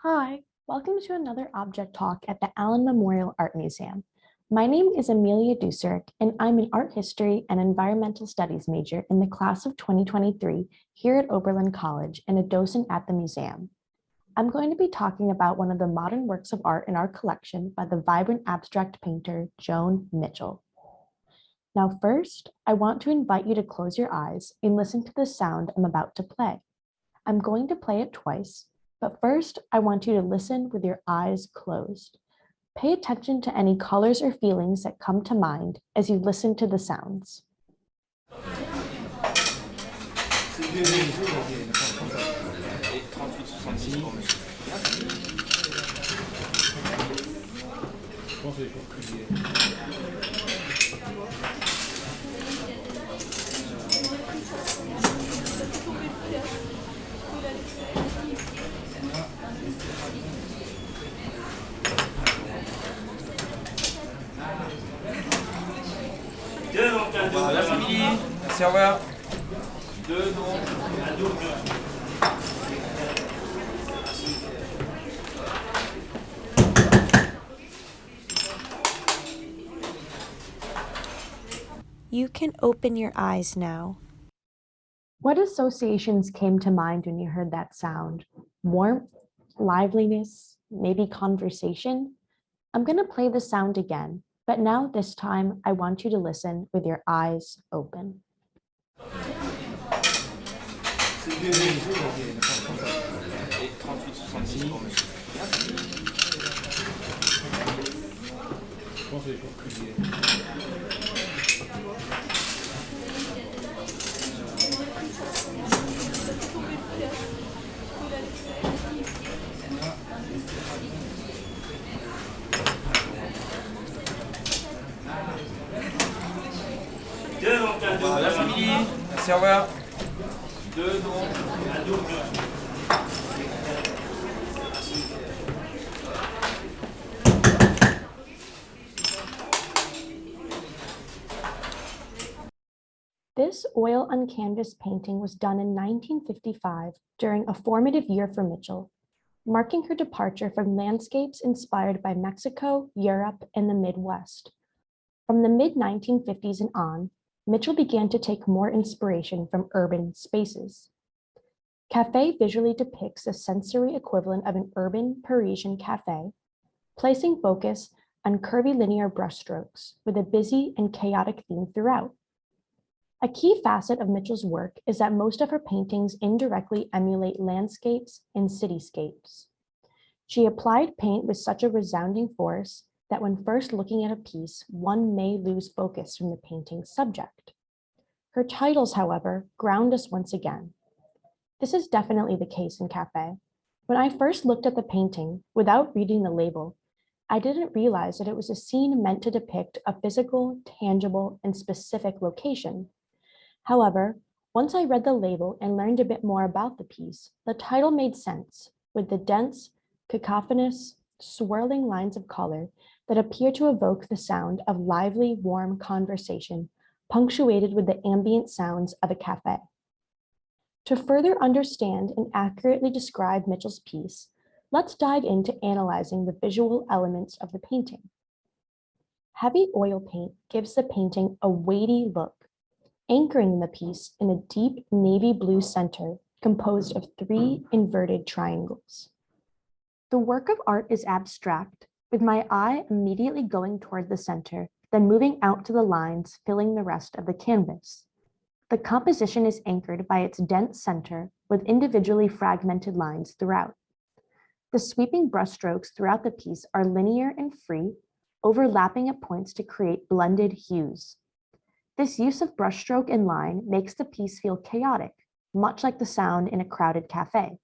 Hi, welcome to another object talk at the Allen Memorial Art Museum. My name is Emelia Duserick, and I'm an art history and environmental studies major in the class of 2023 here at Oberlin College and a docent at the museum. I'm going to be talking about one of the modern works of art in our collection by the vibrant abstract painter Joan Mitchell. Now, first, I want to invite you to close your eyes and listen to the sound I'm about to play. I'm going to play it twice. But first, I want you to listen with your eyes closed. Pay attention to any colors or feelings that come to mind as you listen to the sounds. Merci Émilie, merci, au revoir. You can open your eyes now. What associations came to mind when you heard that sound? Warmth, liveliness, maybe conversation? I'm going to play the sound again, but now this time I want you to listen with your eyes open. Merci Émilie, merci, au revoir. This oil on canvas painting was done in 1955 during a formative year for Mitchell, marking her departure from landscapes inspired by Mexico, Europe, and the Midwest. From the mid-1950s and on, Mitchell began to take more inspiration from urban spaces. Café visually depicts the sensory equivalent of an urban Parisian cafe, placing focus on curvilinear brushstrokes with a busy and chaotic theme throughout. A key facet of Mitchell's work is that most of her paintings indirectly emulate landscapes and cityscapes. She applied paint with such a resounding force that when first looking at a piece, one may lose focus from the painting's subject. Her titles, however, ground us once again. This is definitely the case in Café. When I first looked at the painting, without reading the label, I didn't realize that it was a scene meant to depict a physical, tangible, and specific location. However, once I read the label and learned a bit more about the piece, the title made sense, with the dense, cacophonous, swirling lines of color that appear to evoke the sound of lively, warm conversation, punctuated with the ambient sounds of a cafe. To further understand and accurately describe Mitchell's piece, let's dive into analyzing the visual elements of the painting. Heavy oil paint gives the painting a weighty look, anchoring the piece in a deep navy blue center composed of 3 inverted triangles. The work of art is abstract, with my eye immediately going toward the center, then moving out to the lines filling the rest of the canvas. The composition is anchored by its dense center with individually fragmented lines throughout. The sweeping brushstrokes throughout the piece are linear and free, overlapping at points to create blended hues. This use of brushstroke and line makes the piece feel chaotic, much like the sound in a crowded cafe.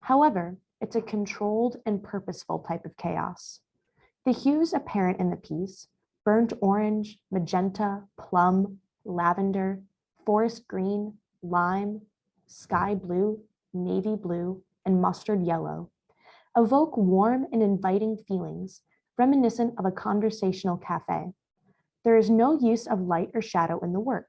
However, it's a controlled and purposeful type of chaos. The hues apparent in the piece, burnt orange, magenta, plum, lavender, forest green, lime, sky blue, navy blue, and mustard yellow, evoke warm and inviting feelings reminiscent of a conversational cafe. There is no use of light or shadow in the work.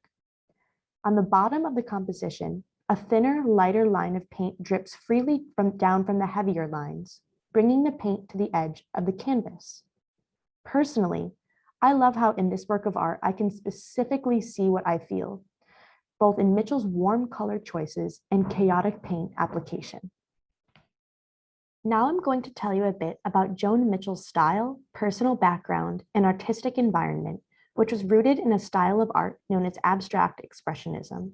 On the bottom of the composition, a thinner, lighter line of paint drips freely down from the heavier lines, bringing the paint to the edge of the canvas. Personally, I love how in this work of art, I can specifically see what I feel, both in Mitchell's warm color choices and chaotic paint application. Now I'm going to tell you a bit about Joan Mitchell's style, personal background, and artistic environment, which was rooted in a style of art known as abstract expressionism.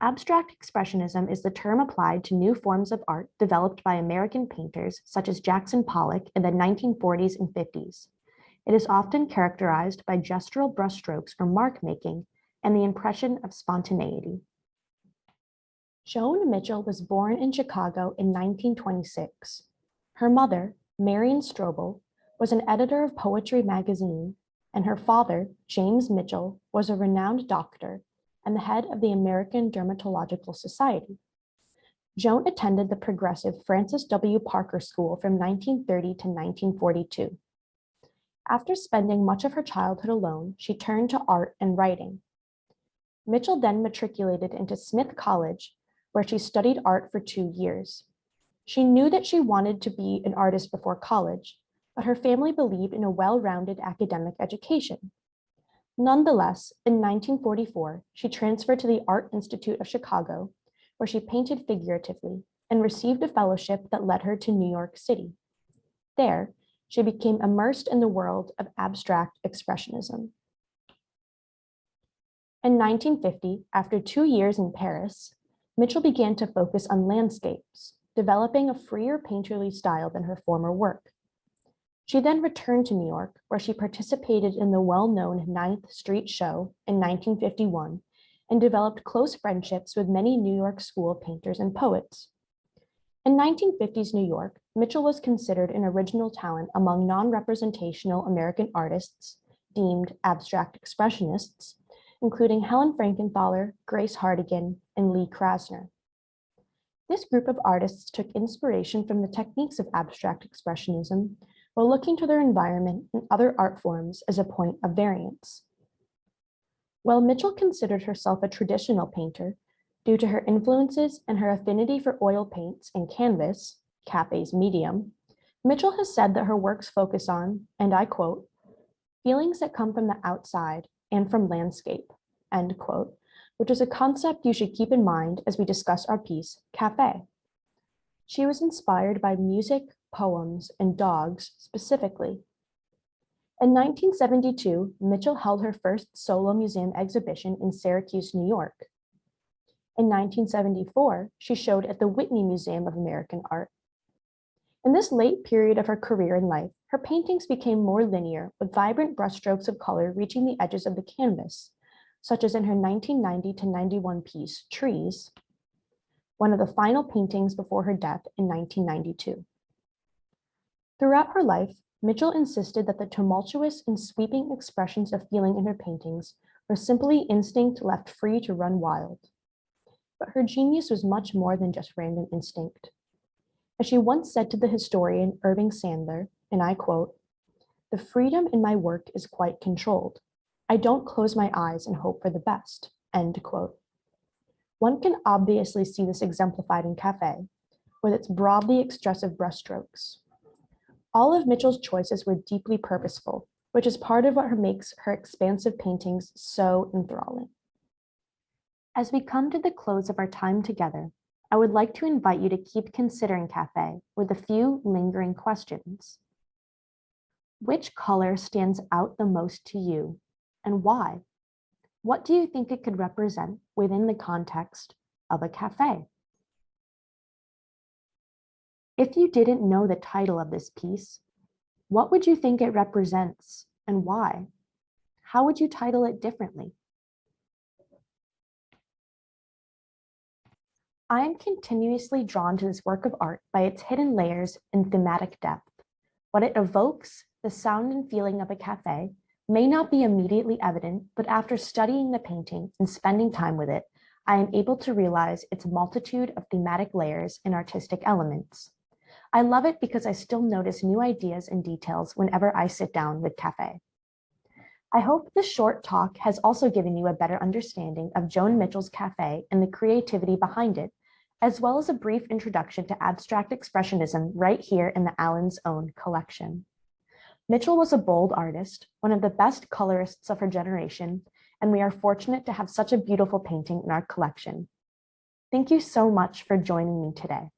Abstract expressionism is the term applied to new forms of art developed by American painters such as Jackson Pollock in the 1940s and 50s. It is often characterized by gestural brushstrokes or mark making and the impression of spontaneity. Joan Mitchell was born in Chicago in 1926. Her mother, Marion Strobel, was an editor of Poetry magazine, and her father, James Mitchell, was a renowned doctor and the head of the American Dermatological Society. Joan attended the progressive Francis W. Parker School from 1930 to 1942. After spending much of her childhood alone, she turned to art and writing. Mitchell then matriculated into Smith College, where she studied art for 2 years. She knew that she wanted to be an artist before college, but her family believed in a well-rounded academic education. Nonetheless, in 1944, she transferred to the Art Institute of Chicago, where she painted figuratively and received a fellowship that led her to New York City. There, she became immersed in the world of abstract expressionism. In 1950, after 2 years in Paris, Mitchell began to focus on landscapes, developing a freer painterly style than her former work. She then returned to New York, where she participated in the well-known 9th Street Show in 1951 and developed close friendships with many New York School painters and poets. In 1950s New York, Mitchell was considered an original talent among non-representational American artists deemed abstract expressionists, including Helen Frankenthaler, Grace Hardigan, and Lee Krasner. This group of artists took inspiration from the techniques of abstract expressionism while looking to their environment and other art forms as a point of variance. While Mitchell considered herself a traditional painter, due to her influences and her affinity for oil paints and canvas, Café's medium, Mitchell has said that her works focus on, and I quote, feelings that come from the outside and from landscape, end quote, which is a concept you should keep in mind as we discuss our piece, Café. She was inspired by music, poems, and dogs specifically. In 1972, Mitchell held her first solo museum exhibition in Syracuse, New York. In 1974, she showed at the Whitney Museum of American Art. In this late period of her career and life, her paintings became more linear, with vibrant brushstrokes of color reaching the edges of the canvas, such as in her 1990 to 91 piece, Trees, one of the final paintings before her death in 1992. Throughout her life, Mitchell insisted that the tumultuous and sweeping expressions of feeling in her paintings were simply instinct left free to run wild. But her genius was much more than just random instinct. As she once said to the historian Irving Sandler, and I quote, "The freedom in my work is quite controlled. I don't close my eyes and hope for the best," end quote. One can obviously see this exemplified in Café, with its broadly expressive brushstrokes. All of Mitchell's choices were deeply purposeful, which is part of what makes her expansive paintings so enthralling. As we come to the close of our time together, I would like to invite you to keep considering Café with a few lingering questions. Which color stands out the most to you, and why? What do you think it could represent within the context of a café? If you didn't know the title of this piece, what would you think it represents and why? How would you title it differently? I am continuously drawn to this work of art by its hidden layers and thematic depth. What it evokes, the sound and feeling of a café, may not be immediately evident, but after studying the painting and spending time with it, I am able to realize its multitude of thematic layers and artistic elements. I love it because I still notice new ideas and details whenever I sit down with Café. I hope this short talk has also given you a better understanding of Joan Mitchell's Café and the creativity behind it, as well as a brief introduction to abstract expressionism right here in the Allen's own collection. Mitchell was a bold artist, one of the best colorists of her generation, and we are fortunate to have such a beautiful painting in our collection. Thank you so much for joining me today.